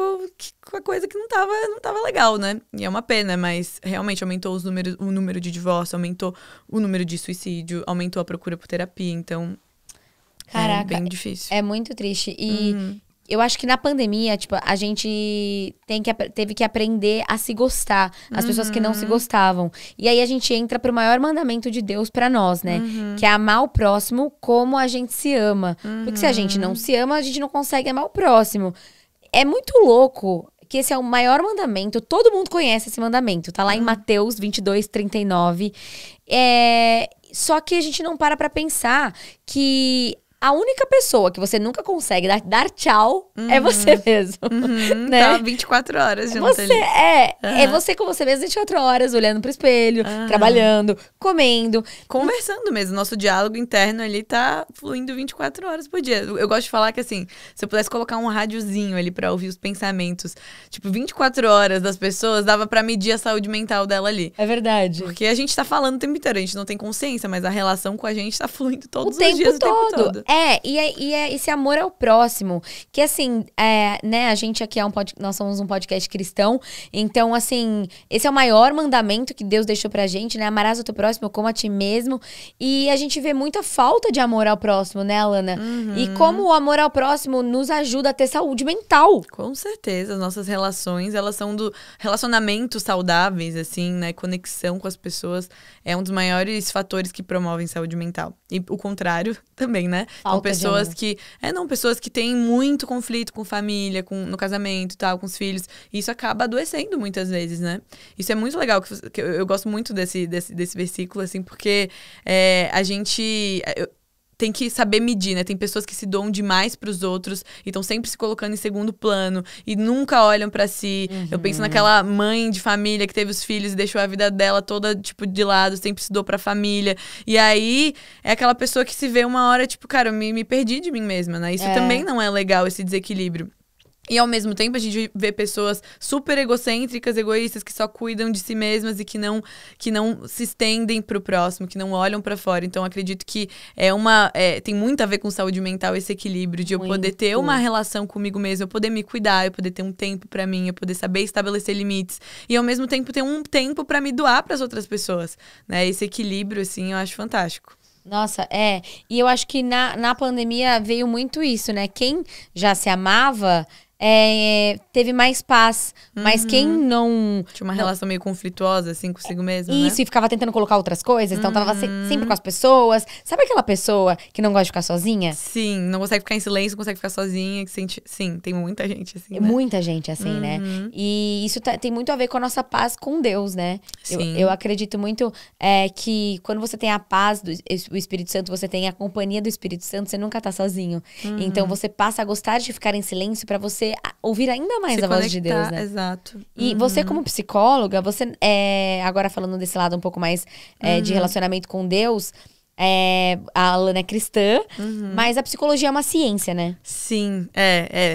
com a coisa que não tava legal, né? E é uma pena, mas realmente aumentou o número de divórcio, aumentou o número de suicídio, aumentou a procura por terapia, então Caraca, é bem difícil. É muito triste. E eu acho que na pandemia, tipo, a gente teve que aprender a se gostar. As pessoas que não se gostavam. E aí a gente entra pro maior mandamento de Deus pra nós, né? Que é amar o próximo como a gente se ama. Porque se a gente não se ama, a gente não consegue amar o próximo. É muito louco que esse é o maior mandamento. Todo mundo conhece esse mandamento. Tá lá em Mateus 22:39. Só que a gente não para pra pensar que... A única pessoa que você nunca consegue dar tchau é você mesmo. Né? Tá 24 horas junto ali. É você com você mesmo 24 horas, olhando pro espelho, trabalhando, comendo. Conversando mesmo. Nosso diálogo interno ali tá fluindo 24 horas por dia. Eu gosto de falar que, assim, se eu pudesse colocar um rádiozinho ali pra ouvir os pensamentos, tipo, 24 horas das pessoas, dava pra medir a saúde mental dela ali. É verdade. Porque a gente tá falando o tempo inteiro, a gente não tem consciência, mas a relação com a gente tá fluindo todos o tempo os dias, o tempo todo. Esse amor ao próximo. Que assim, né, a gente aqui nós somos um podcast cristão. Então, assim, esse é o maior mandamento que Deus deixou pra gente, né? Amarás o teu próximo como a ti mesmo. E a gente vê muita falta de amor ao próximo, né, Alana? E como o amor ao próximo nos ajuda a ter saúde mental. Com certeza, as nossas relações, elas são do relacionamentos saudáveis, assim, né? Conexão com as pessoas é um dos maiores fatores que promovem saúde mental. E o contrário também, né? São pessoas que... pessoas que têm muito conflito com família, no casamento e tal, com os filhos. E isso acaba adoecendo muitas vezes, né? Isso é muito legal, que eu gosto muito desse versículo, assim, porque a gente... tem que saber medir, né? Tem pessoas que se doam demais pros outros e estão sempre se colocando em segundo plano e nunca olham pra si. Eu penso naquela mãe de família que teve os filhos e deixou a vida dela toda, tipo, de lado, sempre se doou pra família. E aí, é aquela pessoa que se vê uma hora, tipo, cara, eu me perdi de mim mesma, né? Isso também não é legal, esse desequilíbrio. E ao mesmo tempo a gente vê pessoas super egocêntricas, egoístas, que só cuidam de si mesmas e que não se estendem pro próximo, que não olham pra fora. Então acredito que tem muito a ver com saúde mental esse equilíbrio de eu poder ter uma relação comigo mesma, eu poder me cuidar, eu poder ter um tempo pra mim, eu poder saber estabelecer limites e ao mesmo tempo ter um tempo pra me doar pras outras pessoas, né? Esse equilíbrio, assim, eu acho fantástico. Nossa, E eu acho que na pandemia veio muito isso, né? Quem já se amava... teve mais paz, mas quem não... Tinha uma relação meio conflituosa, assim, consigo mesmo, Isso, né? e ficava tentando colocar outras coisas, então tava sempre com as pessoas. Sabe aquela pessoa que não gosta de ficar sozinha? Sim, não consegue ficar em silêncio, não consegue ficar sozinha, que sente... Sim, tem muita gente assim, né? Muita gente assim, né? E isso tem muito a ver com a nossa paz com Deus, né? Sim. Eu acredito muito que quando você tem a paz do Espírito Santo, você tem a companhia do Espírito Santo, você nunca tá sozinho. Então você passa a gostar de ficar em silêncio pra você ouvir ainda mais a voz de Deus, né? Exato. E você, como psicóloga, você, agora falando desse lado um pouco mais de relacionamento com Deus, a Alana é cristã, mas a psicologia é uma ciência, né? Sim,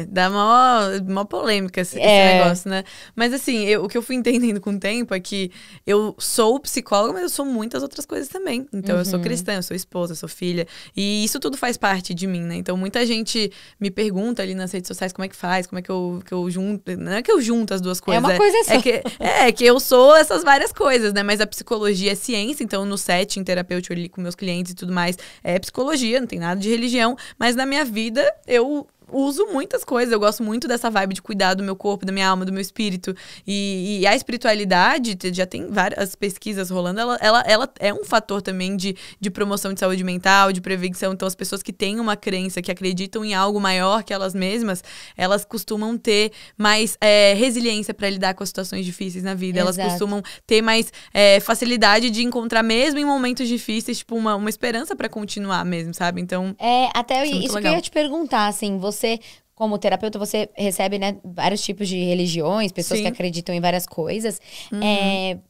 dá mó polêmica esse negócio, né? Mas assim, o que eu fui entendendo com o tempo é que eu sou psicóloga, mas eu sou muitas outras coisas também. Então eu sou cristã, eu sou esposa, eu sou filha, e isso tudo faz parte de mim, né? Então muita gente me pergunta ali nas redes sociais como é que faz, como é que eu junto, não é que eu junto as duas coisas. É uma coisa só. É que eu sou essas várias coisas, né? Mas a psicologia é ciência, então no setting terapêutico ali com meus clientes e tudo mais, é psicologia, não tem nada de religião, mas na minha vida eu uso muitas coisas, eu gosto muito dessa vibe de cuidar do meu corpo, da minha alma, do meu espírito, e a espiritualidade, já tem várias pesquisas rolando, ela é um fator também de promoção de saúde mental, de prevenção. Então as pessoas que têm uma crença, que acreditam em algo maior que elas mesmas, elas costumam ter mais resiliência para lidar com as situações difíceis na vida. Exato. Elas costumam ter mais facilidade de encontrar, mesmo em momentos difíceis, tipo uma esperança para continuar mesmo, sabe? Então até isso é muito isso que legal. eu ia te perguntar, assim, você, como terapeuta, você recebe, né, vários tipos de religiões, pessoas Sim. que acreditam em várias coisas.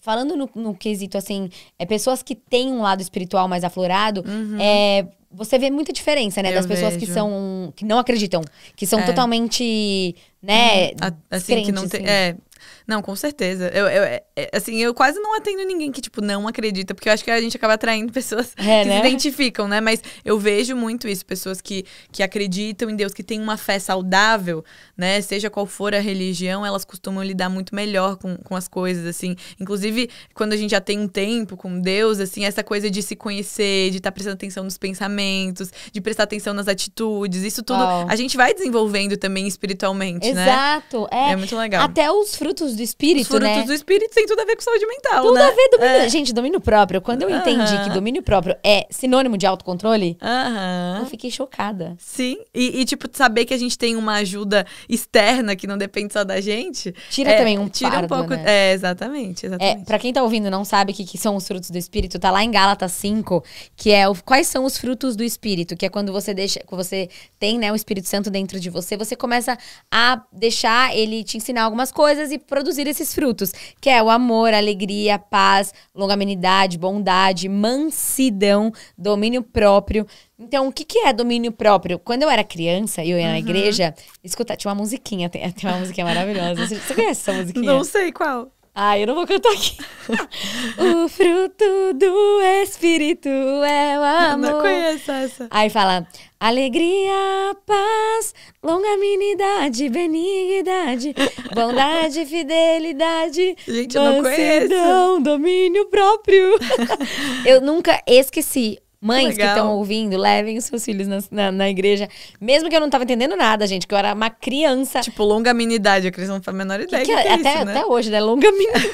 Falando no quesito, assim, pessoas que têm um lado espiritual mais aflorado, você vê muita diferença, né, das pessoas vejo. que não acreditam, que são totalmente, né, assim, que não tem... assim. Não, com certeza. Eu quase não atendo ninguém que, tipo, não acredita, porque eu acho que a gente acaba atraindo pessoas que né? se identificam, né? Mas eu vejo muito isso, pessoas que acreditam em Deus, que têm uma fé saudável, né? Seja qual for a religião, elas costumam lidar muito melhor com as coisas, assim. Inclusive, quando a gente já tem um tempo com Deus, assim, essa coisa de se conhecer, de estar prestando atenção nos pensamentos, de prestar atenção nas atitudes, isso tudo a gente vai desenvolvendo também espiritualmente, né? Exato. É muito legal. Até os frutos do espírito, Os frutos né? do espírito tem tudo a ver com saúde mental, Tudo né? a ver domínio. Gente, domínio próprio. Quando eu entendi que domínio próprio é sinônimo de autocontrole, eu fiquei chocada. Sim. E, tipo, saber que a gente tem uma ajuda externa que não depende só da gente. Tira também um tira fardo, um pouco. né? Exatamente. Pra quem tá ouvindo e não sabe o que são os frutos do espírito, tá lá em Gálatas 5, que é quais são os frutos do espírito, que é quando você tem, né, o Espírito Santo dentro de você, você começa a deixar ele te ensinar algumas coisas e produzir esses frutos, que é o amor, a alegria, paz, longanimidade, bondade, mansidão, domínio próprio. Então, o que é domínio próprio? Quando eu era criança e eu ia na igreja, tinha uma musiquinha, tem uma musiquinha maravilhosa. Você conhece essa musiquinha? Não sei qual. Ai, eu não vou cantar aqui. O fruto do Espírito é o amor. Não conheço essa. Aí fala, alegria, paz, longanimidade, benignidade, bondade, fidelidade, Gente, eu não conheço. domínio próprio. Eu nunca esqueci. Mães que Legal. estão ouvindo, levem os seus filhos na igreja. Mesmo que eu não tava entendendo nada, gente, que eu era uma criança. Tipo, longanimidade, a criança não faz a menor ideia que é até, isso, né? até hoje, né? Longanimidade.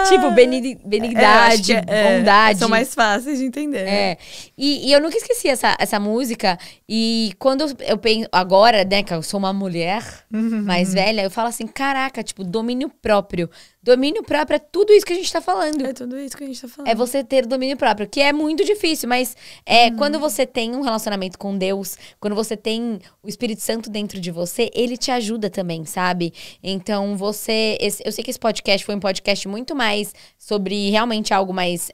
Tipo, benignidade, bondade. São mais fáceis de entender. É. E eu nunca esqueci essa música. E quando eu penso, agora, né, que eu sou uma mulher mais velha, eu falo assim, caraca, tipo, domínio próprio. Domínio próprio é tudo isso que a gente tá falando. É tudo isso que a gente tá falando. É você ter domínio próprio, que é muito difícil, mas quando você tem um relacionamento com Deus, quando você tem o Espírito Santo dentro de você, ele te ajuda também, sabe? Então eu sei que esse podcast foi um podcast muito mais sobre realmente algo mais,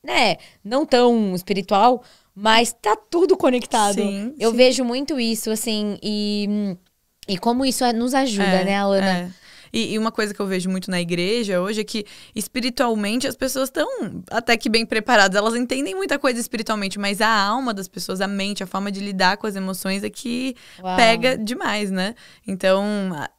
né, não tão espiritual, mas tá tudo conectado. Sim, eu sim. vejo muito isso, assim, e como isso nos ajuda, né, Alana? E uma coisa que eu vejo muito na igreja hoje é que, espiritualmente, as pessoas estão até que bem preparadas. Elas entendem muita coisa espiritualmente, mas a alma das pessoas, a mente, a forma de lidar com as emoções é que pega demais, né? Então,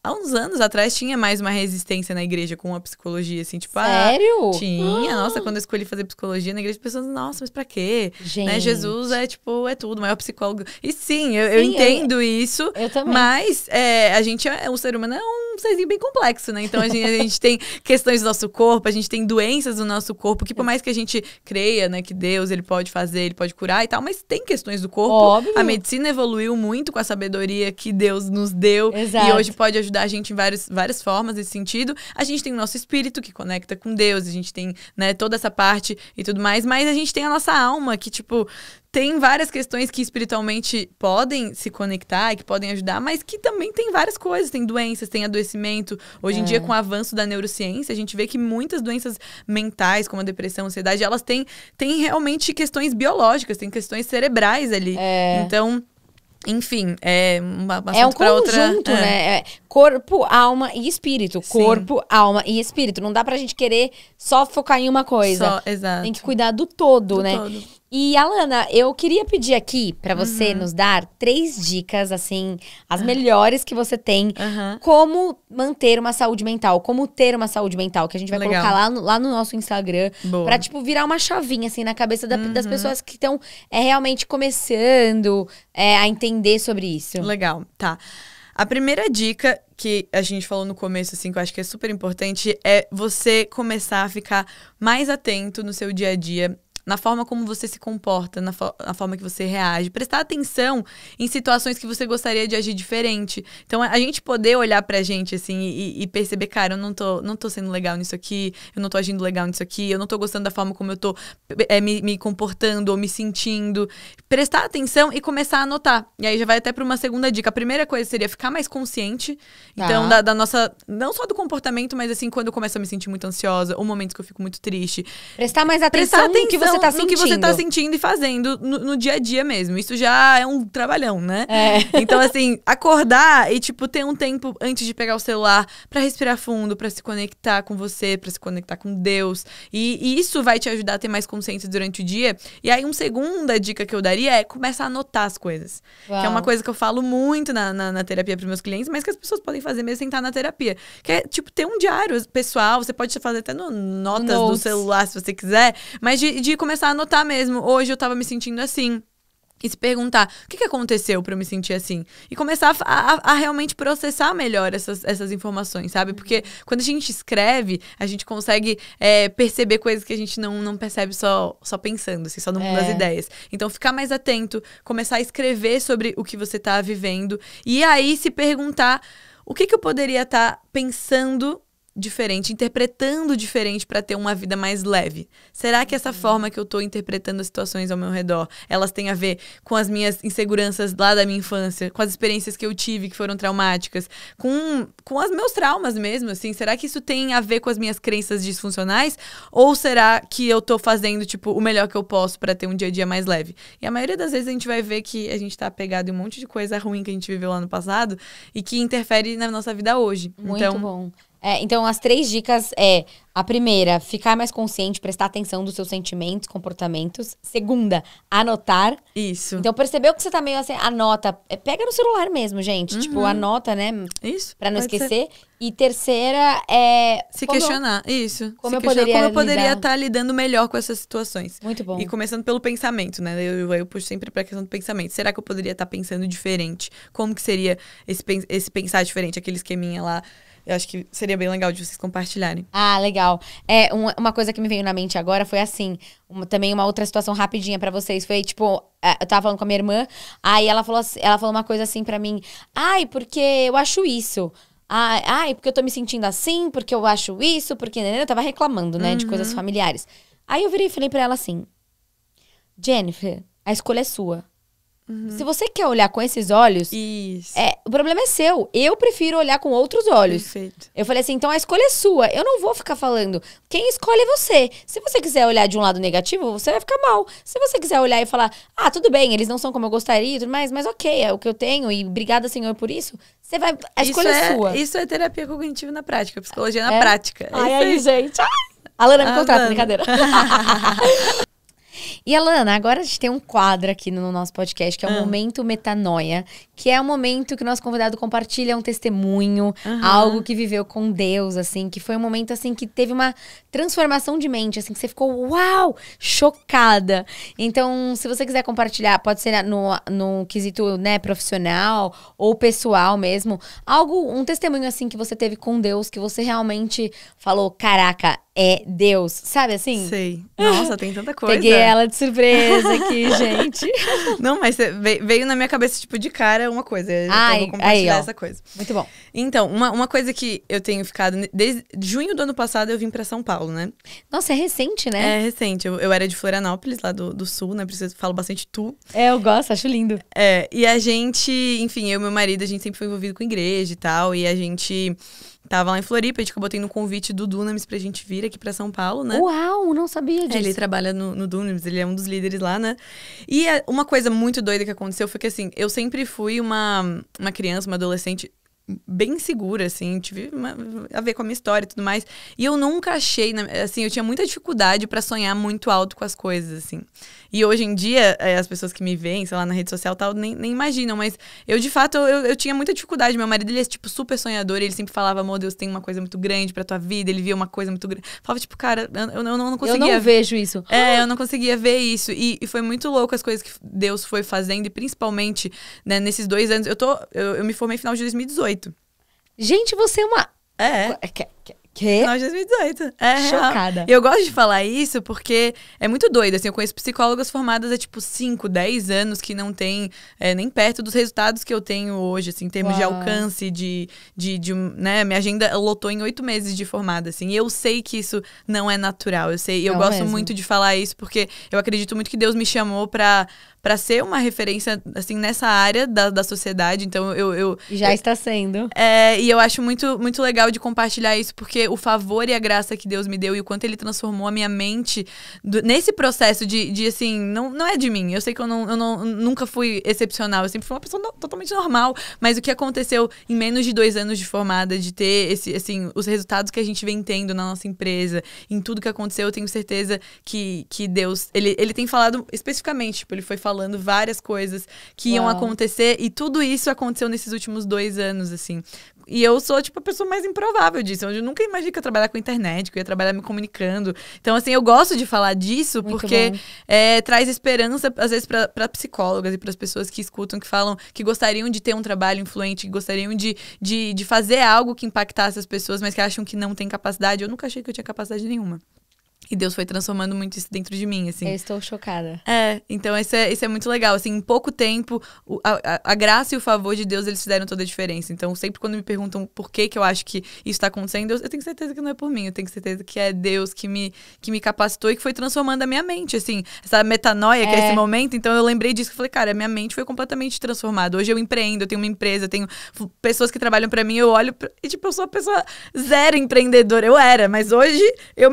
há uns anos atrás tinha mais uma resistência na igreja com a psicologia, assim, tipo... Sério? Tinha. Nossa, quando eu escolhi fazer psicologia na igreja, as pessoas, nossa, mas pra quê? Gente. Né? Jesus é, tipo, é tudo, o maior psicólogo. E sim, eu entendo isso. Eu também. Mas a gente, o ser humano é um serzinho bem complexo, né? Então a gente tem questões do nosso corpo, a gente tem doenças do nosso corpo, que por mais que a gente creia, né, que Deus, ele pode fazer, ele pode curar e tal, mas tem questões do corpo. Óbvio. A medicina evoluiu muito com a sabedoria que Deus nos deu. Exato. E hoje pode ajudar a gente em várias formas nesse sentido. A gente tem o nosso espírito que conecta com Deus, a gente tem, né, toda essa parte e tudo mais, mas a gente tem a nossa alma que, tipo, tem várias questões que espiritualmente podem se conectar e que podem ajudar, mas que também tem várias coisas. Tem doenças, tem adoecimento. Hoje em dia, com o avanço da neurociência, a gente vê que muitas doenças mentais, como a depressão, a ansiedade, elas têm realmente questões biológicas, têm questões cerebrais ali. Então... Enfim, é um conjunto, né? Corpo, alma e espírito. Sim. Corpo, alma e espírito. Não dá pra gente querer só focar em uma coisa. Exato. Tem que cuidar do todo, né? Todo. E, Alana, eu queria pedir aqui pra você nos dar 3 dicas, assim, as melhores que você tem. Como manter uma saúde mental, como ter uma saúde mental, que a gente vai colocar lá no nosso Instagram. Boa. Pra, tipo, virar uma chavinha, assim, na cabeça das pessoas que estão realmente começando a entender sobre isso. Legal, tá. A primeira dica que a gente falou no começo, assim, que eu acho que é super importante, é você começar a ficar mais atento no seu dia a dia, na forma como você se comporta, na forma que você reage. Prestar atenção em situações que você gostaria de agir diferente. Então, a gente poder olhar pra gente, assim, e perceber, cara, eu não tô sendo legal nisso aqui, eu não tô agindo legal nisso aqui, eu não tô gostando da forma como eu tô me comportando ou me sentindo. Prestar atenção e começar a anotar. E aí já vai até pra uma segunda dica. A primeira coisa seria ficar mais consciente. Então, da nossa... Não só do comportamento, mas assim, quando eu começo a me sentir muito ansiosa, ou momentos que eu fico muito triste. Prestar mais atenção no que você tá sentindo. No que você tá sentindo e fazendo no dia a dia mesmo. Isso já é um trabalhão, né? Então, assim, acordar e, tipo, ter um tempo antes de pegar o celular pra respirar fundo, pra se conectar com você, pra se conectar com Deus. E isso vai te ajudar a ter mais consciência durante o dia. E aí, uma segunda dica que eu daria é começar a anotar as coisas. Uau. Que é uma coisa que eu falo muito na terapia pros meus clientes, mas que as pessoas podem fazer mesmo sem estar na terapia. Que é, tipo, ter um diário pessoal. Você pode fazer até notas do celular, se você quiser. Mas de começar a anotar mesmo. Hoje eu tava me sentindo assim. E se perguntar, o que aconteceu pra eu me sentir assim? E começar a realmente processar melhor essas informações, sabe? Porque quando a gente escreve, a gente consegue perceber coisas que a gente não percebe só pensando, assim, só no mundo das ideias. Então, ficar mais atento, começar a escrever sobre o que você tá vivendo. E aí, se perguntar, o que eu poderia estar pensando diferente, interpretando diferente para ter uma vida mais leve? Será que essa forma que eu tô interpretando as situações ao meu redor, elas têm a ver com as minhas inseguranças lá da minha infância, com as experiências que eu tive que foram traumáticas, com os meus traumas mesmo, assim? Será que isso tem a ver com as minhas crenças disfuncionais? Ou será que eu tô fazendo, tipo, o melhor que eu posso para ter um dia a dia mais leve? E a maioria das vezes a gente vai ver que a gente tá apegado em um monte de coisa ruim que a gente viveu lá no passado e que interfere na nossa vida hoje. Muito bom. Então, as 3 dicas a primeira, ficar mais consciente, prestar atenção dos seus sentimentos, comportamentos. Segunda, anotar. Isso. Então, percebeu que você tá meio assim, anota. Pega no celular mesmo, gente. Tipo, anota, né? Isso. Pra não esquecer. E terceira é... Se questionar. Isso. Como eu poderia estar lidando melhor com essas situações. Muito bom. E começando pelo pensamento, né? Eu puxo sempre pra questão do pensamento. Será que eu poderia estar pensando diferente? Como que seria esse pensar diferente? Aquele esqueminha lá. Eu acho que seria bem legal de vocês compartilharem. Ah, legal. Uma coisa que me veio na mente agora foi assim, também uma outra situação rapidinha pra vocês. Foi tipo, eu tava falando com a minha irmã, aí ela falou uma coisa assim pra mim. Ai, porque eu acho isso. Ai, porque eu tô me sentindo assim, porque eu acho isso, porque eu tava reclamando, né, de coisas familiares. Aí eu virei e falei pra ela assim, Jennifer, a escolha é sua. Se você quer olhar com esses olhos, o problema é seu. Eu prefiro olhar com outros olhos. Perfeito. Eu falei assim, então a escolha é sua. Eu não vou ficar falando. Quem escolhe é você. Se você quiser olhar de um lado negativo, você vai ficar mal. Se você quiser olhar e falar, tudo bem, eles não são como eu gostaria e tudo mais, mas ok, é o que eu tenho e obrigada, Senhor, por isso. Você vai... A escolha é sua. Isso é terapia cognitiva na prática, psicologia na prática. Ai, gente. A Lana me contrata, brincadeira. E Alana, agora a gente tem um quadro aqui no nosso podcast, que é o Momento Metanoia, que é o momento que o nosso convidado compartilha um testemunho, algo que viveu com Deus, assim, que foi um momento, assim, que teve uma transformação de mente, assim, que você ficou, uau, chocada. Então, se você quiser compartilhar, pode ser no quesito, né, profissional ou pessoal mesmo, um testemunho, assim, que você teve com Deus, que você realmente falou, caraca, é Deus, sabe assim? Sei. Nossa, tem tanta coisa. Peguei ela de surpresa aqui, gente. Não, mas veio na minha cabeça, tipo, de cara uma coisa. Eu vou compartilhar essa coisa. Muito bom. Então, uma coisa que eu tenho ficado... Desde junho do ano passado, eu vim pra São Paulo, né? Nossa, é recente, né? É recente. Eu era de Florianópolis, lá do sul, né? Por isso eu falo bastante tu. Eu gosto, acho lindo. E a gente... Enfim, eu e meu marido, a gente sempre foi envolvido com igreja e tal. E a gente... Tava lá em Floripa, a gente acabou tendo um convite do Dunamis pra gente vir aqui pra São Paulo, né? Uau, não sabia disso. Ele trabalha no Dunamis, ele é um dos líderes lá, né? E uma coisa muito doida que aconteceu foi que, assim, eu sempre fui uma criança, uma adolescente bem segura, assim, tive a ver com a minha história e tudo mais. E eu nunca achei, assim, eu tinha muita dificuldade pra sonhar muito alto com as coisas, assim. E hoje em dia, as pessoas que me veem, sei lá, na rede social e tal, nem imaginam, mas eu, de fato, eu tinha muita dificuldade. Meu marido, ele é, tipo, super sonhador, e ele sempre falava, amor, Deus tem uma coisa muito grande pra tua vida, ele via uma coisa muito grande. Falava, tipo, cara, eu não conseguia... Eu não vejo isso. Eu não conseguia ver isso. E foi muito louco as coisas que Deus foi fazendo, e principalmente, né, nesses 2 anos, eu me formei no final de 2018. Gente, você é uma... Que? Final de 2018. Chocada. E eu gosto de falar isso porque é muito doido, assim, eu conheço psicólogas formadas há, tipo, 5, 10 anos que não têm nem perto dos resultados que eu tenho hoje, assim, em termos de alcance, né, minha agenda lotou em 8 meses de formada, assim, e eu sei que isso não é natural, eu gosto muito de falar isso porque eu acredito muito que Deus me chamou pra ser uma referência, assim, nessa área da sociedade, então Já está sendo. E eu acho muito, muito legal de compartilhar isso, porque o favor e a graça que Deus me deu e o quanto Ele transformou a minha mente nesse processo de assim, não é de mim. Eu sei que eu nunca fui excepcional, eu sempre fui uma pessoa totalmente normal, mas o que aconteceu em menos de 2 anos de formada, de ter os resultados que a gente vem tendo na nossa empresa, em tudo que aconteceu, eu tenho certeza que Deus, ele tem falado especificamente, tipo, ele foi falando várias coisas que iam acontecer, e tudo isso aconteceu nesses últimos 2 anos, assim. E eu sou, tipo, a pessoa mais improvável disso. Eu nunca imaginei que eu ia trabalhar com internet, que eu ia trabalhar me comunicando. Então, assim, eu gosto de falar disso muito porque traz esperança, às vezes, para psicólogas e para as pessoas que escutam, que falam que gostariam de ter um trabalho influente, que gostariam de fazer algo que impactasse as pessoas, mas que acham que não tem capacidade. Eu nunca achei que eu tinha capacidade nenhuma. E Deus foi transformando muito isso dentro de mim, assim. Eu estou chocada. Então isso é muito legal. Assim, em pouco tempo, a graça e o favor de Deus, eles fizeram toda a diferença. Então, sempre quando me perguntam por que eu acho que isso tá acontecendo, eu tenho certeza que não é por mim. Eu tenho certeza que é Deus que me capacitou e que foi transformando a minha mente, assim. Essa metanoia, que é esse momento. Então, eu lembrei disso, que eu falei, cara, a minha mente foi completamente transformada. Hoje eu empreendo, eu tenho uma empresa, eu tenho pessoas que trabalham pra mim, eu olho e, tipo, eu sou uma pessoa zero empreendedora. Eu era, mas hoje eu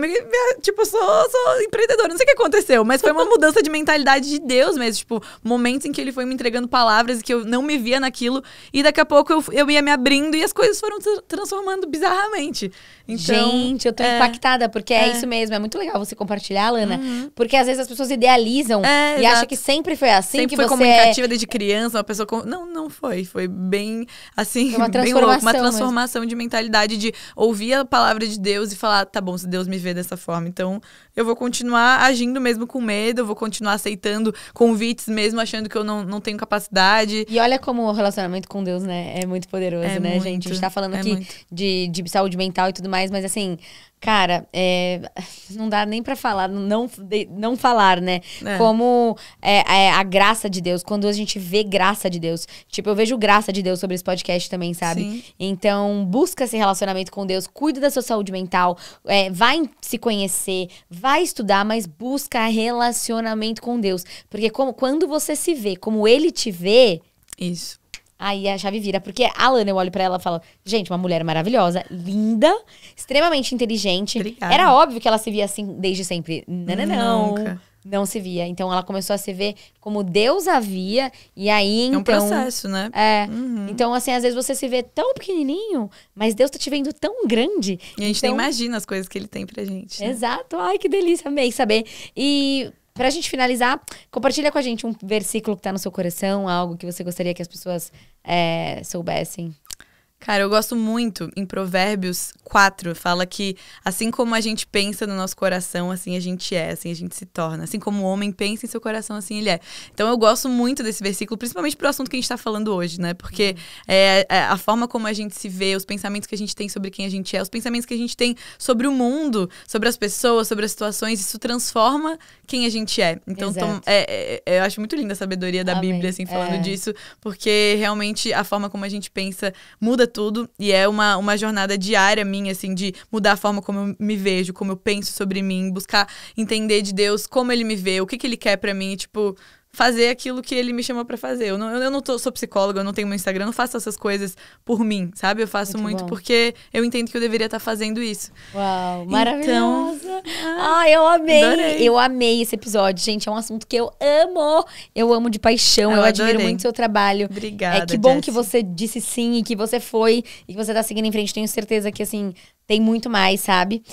eu sou empreendedora, não sei o que aconteceu, mas foi uma mudança de mentalidade de Deus mesmo, tipo, momentos em que ele foi me entregando palavras e que eu não me via naquilo, e daqui a pouco eu ia me abrindo e as coisas foram transformando bizarramente. Então, gente, eu tô impactada, porque é isso mesmo, é muito legal você compartilhar, Lana, porque às vezes as pessoas idealizam e acham que sempre foi assim, sempre que foi você comunicativa desde criança, uma pessoa não foi bem, assim, uma bem louco, uma transformação mesmo de mentalidade, de ouvir a palavra de Deus e falar, tá bom, se Deus me vê dessa forma, então eu vou continuar agindo mesmo com medo, eu vou continuar aceitando convites mesmo, achando que eu não tenho capacidade. E olha como o relacionamento com Deus, né, é muito poderoso, né, muito, gente? A gente tá falando aqui de saúde mental e tudo mais, mas assim, cara, não dá nem pra falar, não falar, né? Como a graça de Deus, quando a gente vê graça de Deus. Tipo, eu vejo graça de Deus sobre esse podcast também, sabe? Sim. Então, busca esse relacionamento com Deus, cuida da sua saúde mental, vai se conhecer, vai estudar, mas busca relacionamento com Deus. Porque quando você se vê como Ele te vê... Isso. Aí a chave vira, porque a Lana, eu olho pra ela e falo, gente, uma mulher maravilhosa, linda, extremamente inteligente. Obrigada. Era óbvio que ela se via assim desde sempre. Nunca. Não se via. Então ela começou a se ver como Deus a via, e aí então... É um processo, né? Então, assim, às vezes você se vê tão pequenininho, mas Deus tá te vendo tão grande. E a gente nem imagina as coisas que Ele tem pra gente. Né? Exato. Ai, que delícia, amei saber. E... pra gente finalizar, compartilha com a gente um versículo que tá no seu coração, algo que você gostaria que as pessoas soubessem. Cara, eu gosto muito, em Provérbios 4, fala que assim como a gente pensa no nosso coração, assim a gente é, assim a gente se torna. Assim como o homem pensa em seu coração, assim ele é. Então eu gosto muito desse versículo, principalmente pro assunto que a gente tá falando hoje, né? Porque a forma como a gente se vê, os pensamentos que a gente tem sobre quem a gente é, os pensamentos que a gente tem sobre o mundo, sobre as pessoas, sobre as situações, isso transforma quem a gente é. Então eu acho muito linda a sabedoria da Bíblia, assim, falando disso, porque realmente a forma como a gente pensa muda tudo, e é uma jornada diária minha, assim, de mudar a forma como eu me vejo, como eu penso sobre mim, buscar entender de Deus como Ele me vê, o que Ele quer pra mim, tipo... fazer aquilo que Ele me chamou pra fazer. Eu não sou psicóloga, eu não tenho meu Instagram, eu não faço essas coisas por mim, sabe? Eu faço muito porque eu entendo que eu deveria estar fazendo isso. Uau, maravilhosa! Eu amei! Adorei. Eu amei esse episódio, gente. É um assunto que eu amo. Eu amo de paixão, eu admiro muito o seu trabalho. Obrigada, que bom Jessie. que você disse sim e que você foi e que você tá seguindo em frente. Tenho certeza que, assim, tem muito mais, sabe?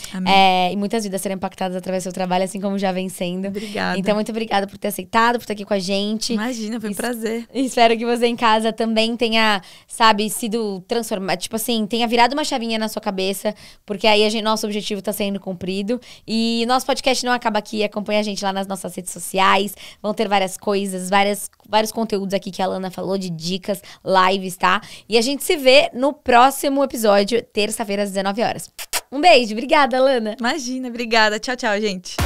E muitas vidas serão impactadas através do seu trabalho, assim como já vem sendo. Obrigada. Então, muito obrigada por ter aceitado, por estar aqui com a gente. Imagina, foi um prazer. Espero que você em casa também tenha, sabe, sido transformado. Tipo assim, tenha virado uma chavinha na sua cabeça, porque aí nosso objetivo tá sendo cumprido. E nosso podcast não acaba aqui. Acompanha a gente lá nas nossas redes sociais. Vão ter várias coisas, vários conteúdos aqui que a Lana falou, de dicas, lives, tá? E a gente se vê no próximo episódio, terça-feira às 19 horas. Um beijo. Obrigada, Lana. Imagina, obrigada. Tchau, tchau, gente.